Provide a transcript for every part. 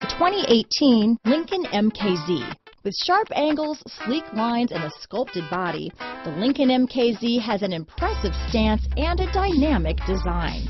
The 2018 Lincoln MKZ. With sharp angles, sleek lines, and a sculpted body, the Lincoln MKZ has an impressive stance and a dynamic design.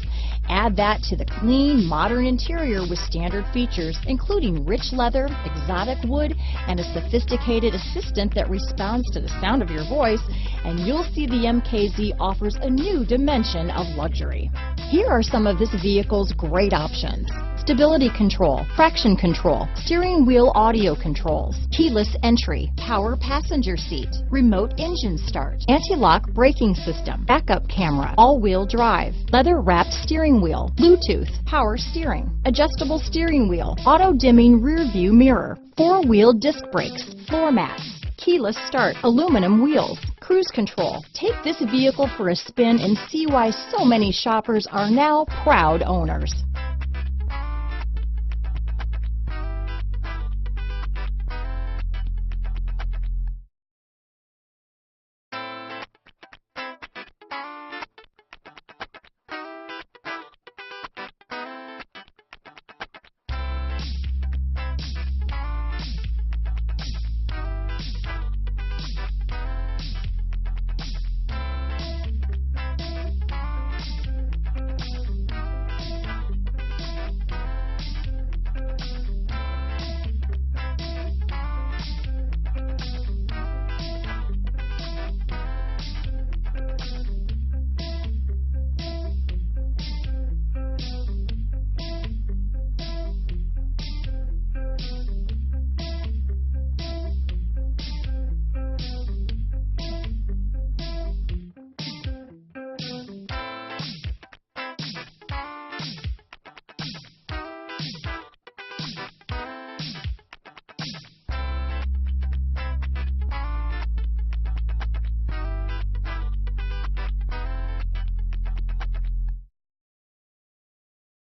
Add that to the clean, modern interior with standard features, including rich leather, exotic wood, and a sophisticated assistant that responds to the sound of your voice, and you'll see the MKZ offers a new dimension of luxury. Here are some of this vehicle's great options: stability control, traction control, steering wheel audio controls, keyless entry, power passenger seat, remote engine start, anti-lock braking system, backup camera, all-wheel drive, leather-wrapped steering wheel, Bluetooth, power steering, adjustable steering wheel, auto-dimming rear view mirror, four-wheel disc brakes, floor mats, keyless start, aluminum wheels, cruise control. Take this vehicle for a spin and see why so many shoppers are now proud owners.